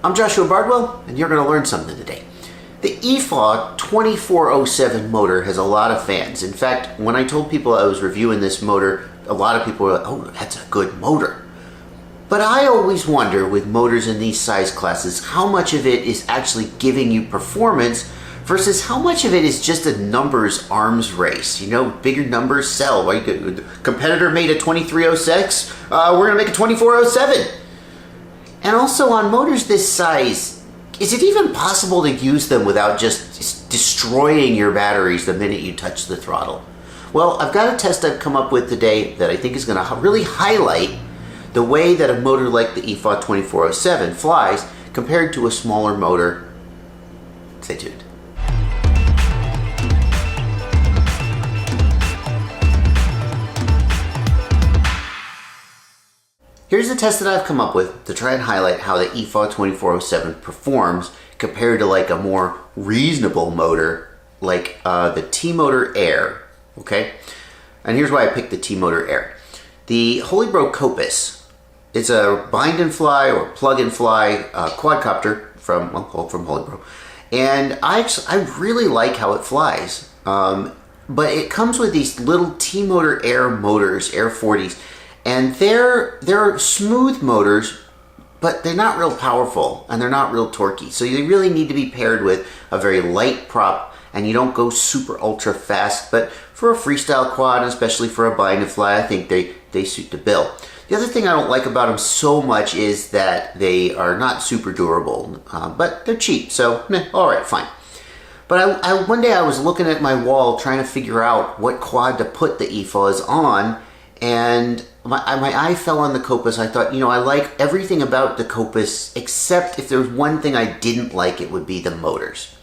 I'm Joshua Bardwell, and you're going to learn something today. The EFAW 2407 motor has a lot of fans. In fact, when I told people I was reviewing this motor, a lot of people were like, oh, that's a good motor. But I always wonder with motors in these size classes, how much of it is actually giving you performance versus how much of it is just a numbers arms race. You know, bigger numbers sell. Right? The competitor made a 2306, we're going to make a 2407. And also on motors this size, is it even possible to use them without just destroying your batteries the minute you touch the throttle? Well, I've got a test I've come up with today that I think is going to really highlight the way that a motor like the EFAW 2407 flies compared to a smaller motor. Stay tuned. Here's the test that I've come up with to try and highlight how the EFAW 2407 performs compared to like a more reasonable motor like the T-Motor Air, okay? And here's why I picked the T-Motor Air. The Holybro Kopis, it's a bind and fly or plug and fly quadcopter from Holybro. And I really like how it flies. But it comes with these little T-Motor Air motors, Air40s. And they're smooth motors, but they're not real powerful and they're not real torquey. So you really need to be paired with a very light prop, and you don't go super ultra fast. But for a freestyle quad, and especially for a bind and fly, I think they suit the bill. The other thing I don't like about them so much is that they are not super durable, but they're cheap. So all right, fine. But one day I was looking at my wall trying to figure out what quad to put the EFAWs on, and my eye fell on the Kopis. I thought, you know, I like everything about the Kopis, except if there's one thing I didn't like, it would be the motors.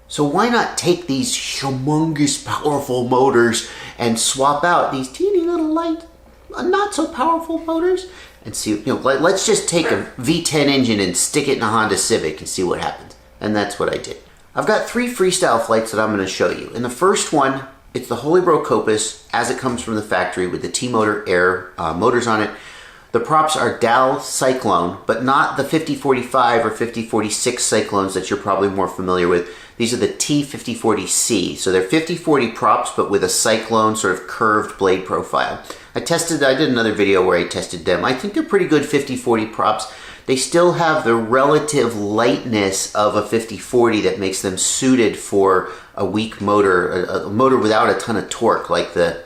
So why not take these humongous, powerful motors and swap out these teeny little light, not so powerful motors, and see, you know, let's just take a V10 engine and stick it in a Honda Civic and see what happens. And that's what I did. I've got 3 freestyle flights that I'm going to show you. In the first one, it's the Holybro Kopis as it comes from the factory with the T-Motor Air motors on it. The props are Dow Cyclone, but not the 5045 or 5046 Cyclones that you're probably more familiar with. These are the T5040C. So they're 5040 props, but with a Cyclone sort of curved blade profile. I did another video where I tested them. I think they're pretty good 5040 props. They still have the relative lightness of a 5040 that makes them suited for a weak motor, a motor without a ton of torque like the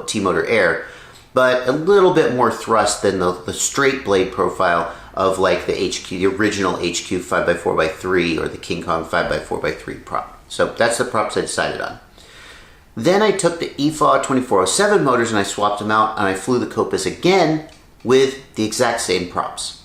T-Motor Air, but a little bit more thrust than the straight blade profile of like the HQ, the original HQ 5x4x3 or the King Kong 5x4x3 prop. So that's the props I decided on. Then I took the EFAW 2407 motors and I swapped them out, and I flew the Kopis again with the exact same props.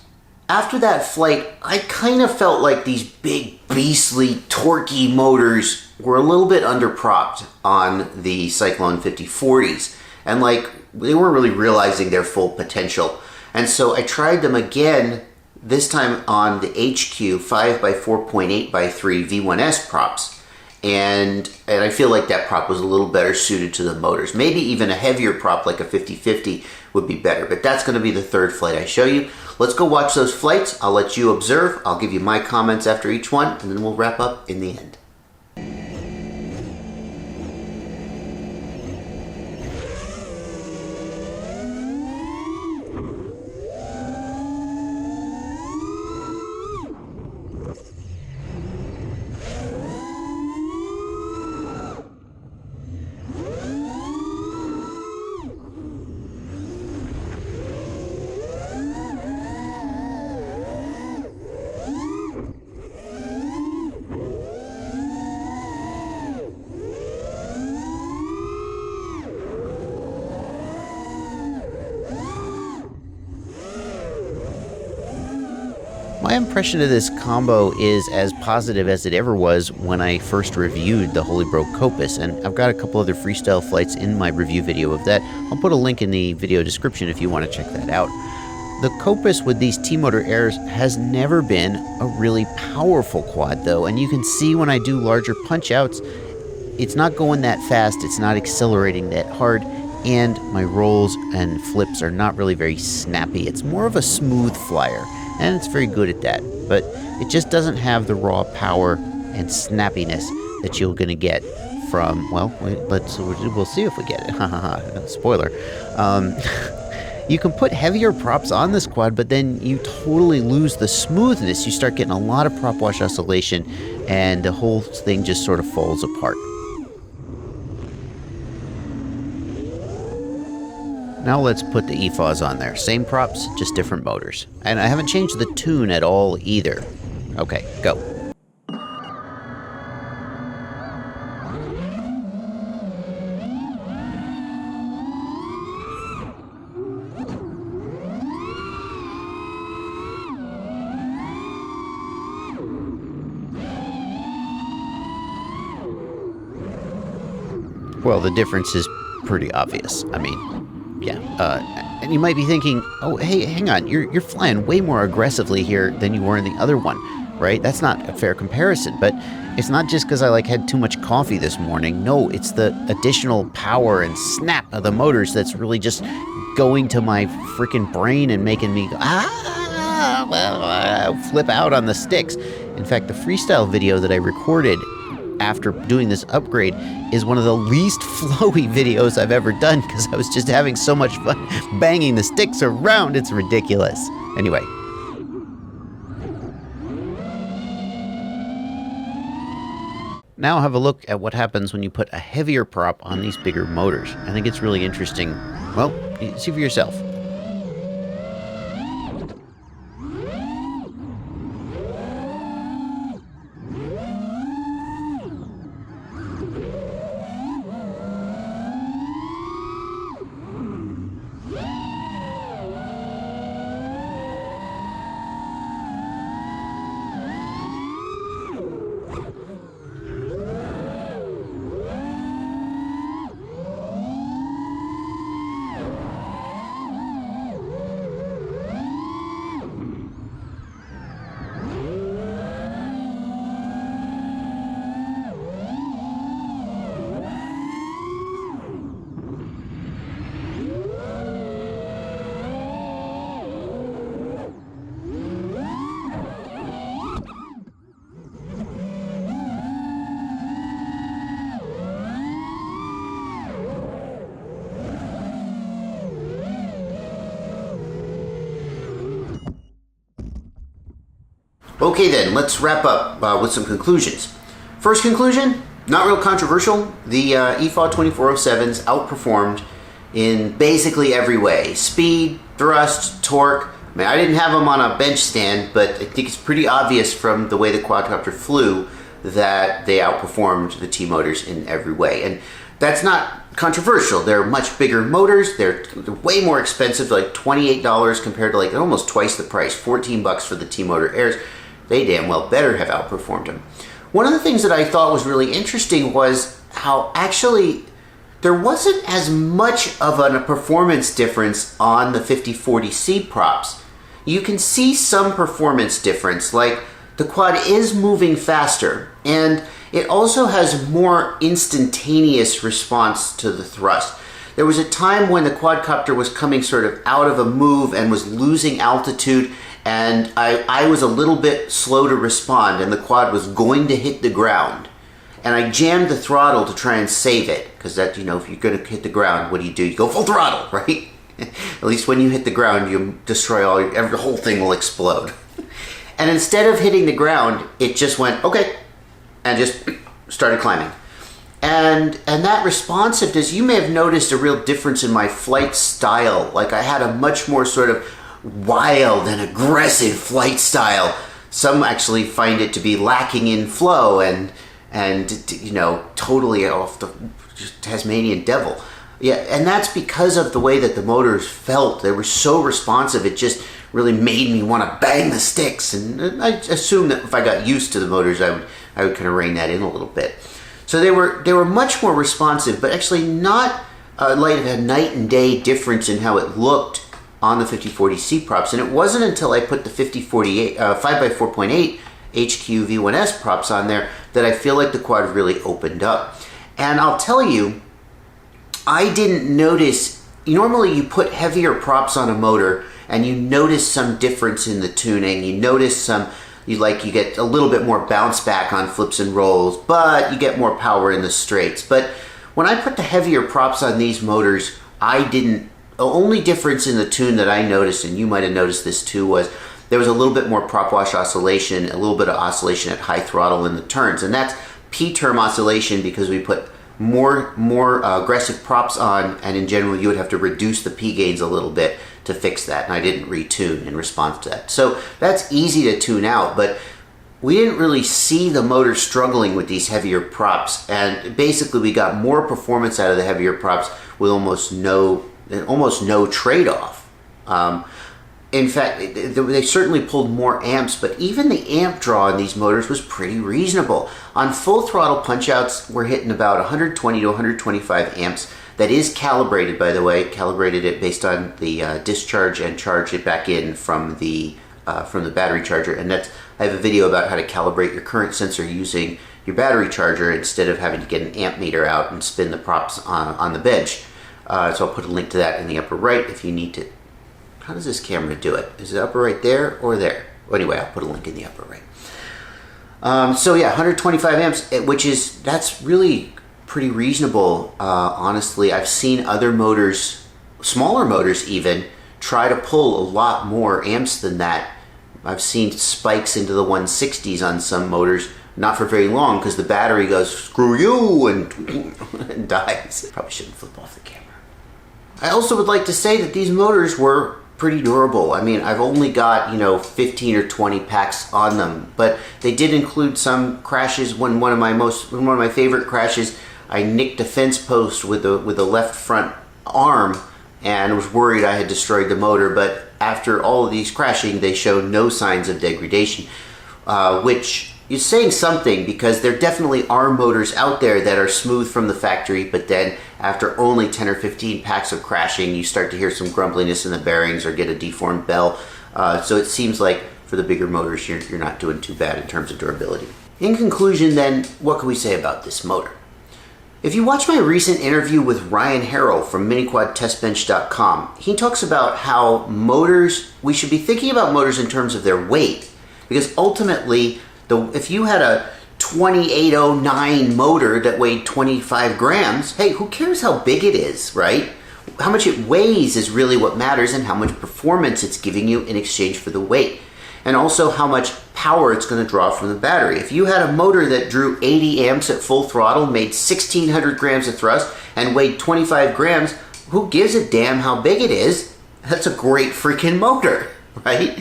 After that flight, I kind of felt like these big, beastly, torquey motors were a little bit underpropped on the Cyclone 5040s, and like they weren't really realizing their full potential. And so I tried them again, this time on the HQ 5x4.8x3 V1S props, and I feel like that prop was a little better suited to the motors. Maybe even a heavier prop like a 5050 would be better, but that's going to be the third flight I show you. Let's go watch those flights. I'll let you observe. I'll give you my comments after each one, and then we'll wrap up in the end. My impression of this combo is as positive as it ever was when I first reviewed the Holybro Kopis, and I've got a couple other freestyle flights in my review video of that. I'll put a link in the video description if you want to check that out. The Kopis with these T-Motor Airs has never been a really powerful quad though, and you can see when I do larger punch outs, it's not going that fast, it's not accelerating that hard, and my rolls and flips are not really very snappy. It's more of a smooth flyer, and it's very good at that, but it just doesn't have the raw power and snappiness that you're going to get from, well, we'll see if we get it. Spoiler. You can put heavier props on this quad, but then you totally lose the smoothness. You start getting a lot of Propwash oscillation, and the whole thing just sort of falls apart. Now let's put the EFAWs on there. Same props, just different motors. And I haven't changed the tune at all either. Okay, go. Well, the difference is pretty obvious. I mean, yeah. And you might be thinking, oh, hey, hang on. You're flying way more aggressively here than you were in the other one, right? That's not a fair comparison. But it's not just because I had too much coffee this morning. No, it's the additional power and snap of the motors that's really just going to my freaking brain and making me flip out on the sticks. In fact, the freestyle video that I recorded after doing this upgrade is one of the least flowy videos I've ever done because I was just having so much fun banging the sticks around. It's ridiculous. Anyway. Now have a look at what happens when you put a heavier prop on these bigger motors. I think it's really interesting. Well, see for yourself. Okay then, let's wrap up with some conclusions. First conclusion, not real controversial. The EFAW 2407s outperformed in basically every way. Speed, thrust, torque. I mean, I didn't have them on a bench stand, but I think it's pretty obvious from the way the quadcopter flew that they outperformed the T-motors in every way. And that's not controversial. They're much bigger motors. They're way more expensive, like $28 compared to almost twice the price, $14 for the T-Motor Airs. They damn well better have outperformed them. One of the things that I thought was really interesting was how actually there wasn't as much of a performance difference on the 5040C props. You can see some performance difference, like the quad is moving faster, and it also has more instantaneous response to the thrust. There was a time when the quadcopter was coming sort of out of a move and was losing altitude, and I was a little bit slow to respond, and the quad was going to hit the ground. And I jammed the throttle to try and save it, because that, if you're going to hit the ground, what do? You go full throttle, right? At least when you hit the ground, you destroy the whole thing will explode. And instead of hitting the ground, it just went, okay, and just started climbing. And that responsiveness, you may have noticed a real difference in my flight style. Like I had a much more sort of wild and aggressive flight style. Some actually find it to be lacking in flow and totally off the Tasmanian devil. Yeah, and that's because of the way that the motors felt. They were so responsive, it just really made me want to bang the sticks. And I assume that if I got used to the motors, I would kind of rein that in a little bit. So they were much more responsive, but actually not like a night and day difference in how it looked on the 5040C props. And it wasn't until I put the 5048 5x4.8 HQ V1S props on there that I feel like the quad really opened up. And I'll tell you, I didn't notice, normally you put heavier props on a motor and you notice some difference in the tuning. You notice you get a little bit more bounce back on flips and rolls, but you get more power in the straights. But when I put the heavier props on these motors, the only difference in the tune that I noticed, and you might have noticed this too, was there was a little bit more Propwash oscillation, a little bit of oscillation at high throttle in the turns. And that's P-term oscillation because we put more aggressive props on, and in general you would have to reduce the P gains a little bit to fix that, and I didn't retune in response to that. So that's easy to tune out, but we didn't really see the motor struggling with these heavier props, and basically we got more performance out of the heavier props with almost no trade-off. In fact, they certainly pulled more amps, but even the amp draw on these motors was pretty reasonable. On full throttle punch-outs, we're hitting about 120 to 125 amps. That is calibrated, by the way, calibrated it based on the discharge and charge it back in from the battery charger. And I have a video about how to calibrate your current sensor using your battery charger instead of having to get an amp meter out and spin the props on the bench. So I'll put a link to that in the upper right if you need to. How does this camera do it? Is it upper right there or there? Well, anyway, I'll put a link in the upper right. So yeah, 125 amps, that's really pretty reasonable. Honestly, I've seen other motors, smaller motors even, try to pull a lot more amps than that. I've seen spikes into the 160s on some motors, not for very long because the battery goes, screw you, and dies. Probably shouldn't flip off the camera. I also would like to say that these motors were pretty durable. I mean, I've only got 15 or 20 packs on them, but they did include some crashes. One of my favorite crashes, I nicked a fence post with the left front arm and was worried I had destroyed the motor. But after all of these crashing, they showed no signs of degradation, which is saying something, because there definitely are motors out there that are smooth from the factory, but then after only 10 or 15 packs of crashing, you start to hear some grumbliness in the bearings or get a deformed bell. So it seems like for the bigger motors, you're not doing too bad in terms of durability. In conclusion then, what can we say about this motor? If you watch my recent interview with Ryan Harrell from miniquadtestbench.com, he talks about how we should be thinking about motors in terms of their weight, because ultimately, if you had a 2809 motor that weighed 25 grams, hey, who cares how big it is, right? How much it weighs is really what matters, and how much performance it's giving you in exchange for the weight. And also how much power it's going to draw from the battery. If you had a motor that drew 80 amps at full throttle, made 1,600 grams of thrust, and weighed 25 grams, who gives a damn how big it is? That's a great freaking motor, right?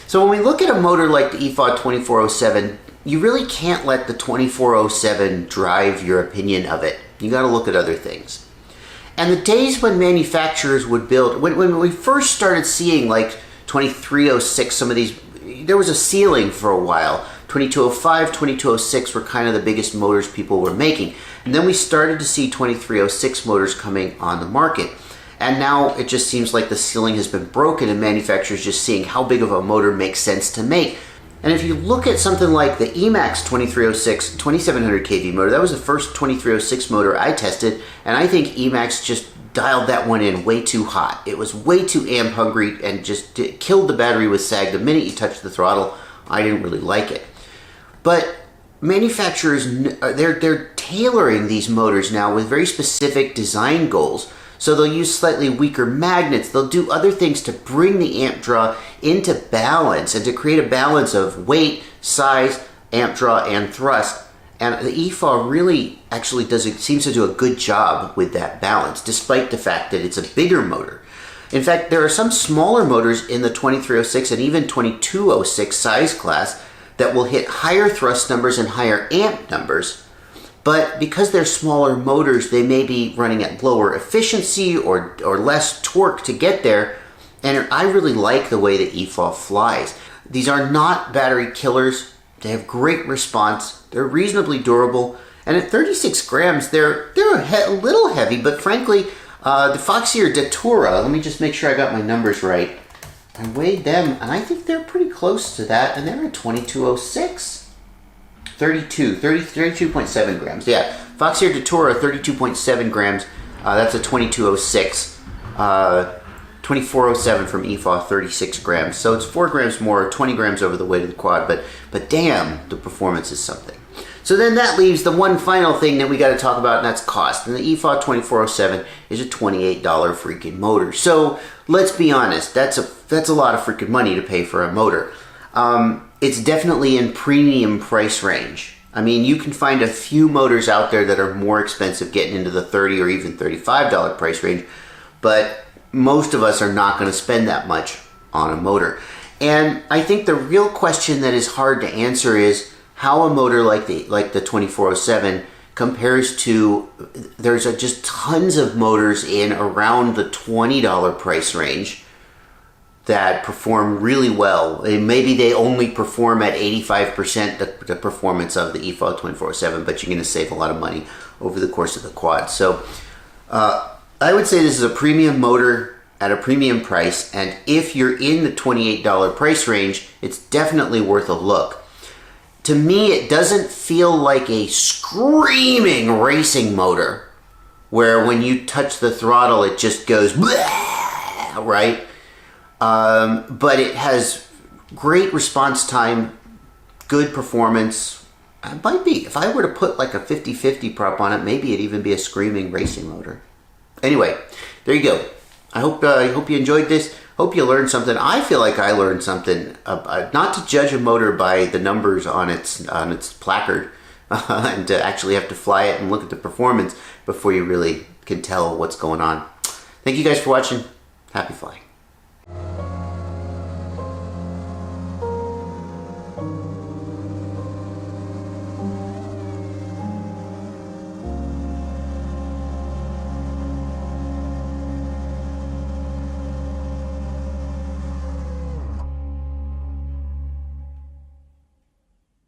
So when we look at a motor like the EFAW 2407, you really can't let the 2407 drive your opinion of it. You got to look at other things. And the days when manufacturers would build, when we first started seeing like 2306, some of these, there was a ceiling for a while. 2205, 2206 were kind of the biggest motors people were making. And then we started to see 2306 motors coming on the market. And now it just seems like the ceiling has been broken and manufacturers just seeing how big of a motor makes sense to make. And if you look at something like the Emax 2306 2700 kV motor, that was the first 2306 motor I tested, and I think Emax just dialed that one in way too hot. It was way too amp hungry and just killed the battery with sag the minute you touched the throttle. I didn't really like it. But manufacturers, they're tailoring these motors now with very specific design goals. So they'll use slightly weaker magnets. They'll do other things to bring the amp draw into balance and to create a balance of weight, size, amp draw, and thrust. And the EFAW really actually seems to do a good job with that balance, despite the fact that it's a bigger motor. In fact, there are some smaller motors in the 2306 and even 2206 size class that will hit higher thrust numbers and higher amp numbers. But because they're smaller motors, they may be running at lower efficiency or less torque to get there. And I really like the way the EFAW flies. These are not battery killers. They have great response. They're reasonably durable. And at 36 grams, they're a little heavy, but frankly, the Foxier Datura, let me just make sure I got my numbers right. I weighed them, and I think they're pretty close to that, and they're at 2206. 32.7 grams. Yeah, Foxier Datura, 32.7 grams. That's a 2206. 2407 from EFAW, 36 grams. So it's 4 grams more, 20 grams over the weight of the quad, but damn, the performance is something. So then that leaves the one final thing that we got to talk about, and that's cost. And the EFAW 2407 is a $28 freaking motor. So let's be honest, that's a lot of freaking money to pay for a motor. It's definitely in premium price range. I mean, you can find a few motors out there that are more expensive, getting into the $30 or even $35 price range, but most of us are not going to spend that much on a motor. And I think the real question that is hard to answer is how a motor like the 2407 compares to, there's just tons of motors in around the $20 price range that perform really well. And maybe they only perform at 85% the performance of the EFAW 2407, but you're going to save a lot of money over the course of the quad. So I would say this is a premium motor at a premium price, and if you're in the $28 price range, it's definitely worth a look. To me, it doesn't feel like a screaming racing motor where when you touch the throttle it just goes bleh, right? But it has great response time, good performance. It might be, if I were to put like a 50-50 prop on it, maybe it'd even be a screaming racing motor. Anyway, there you go. I hope you enjoyed this. Hope you learned something. I feel like I learned something. Not to judge a motor by the numbers on its placard, and to actually have to fly it and look at the performance before you really can tell what's going on. Thank you guys for watching. Happy flying.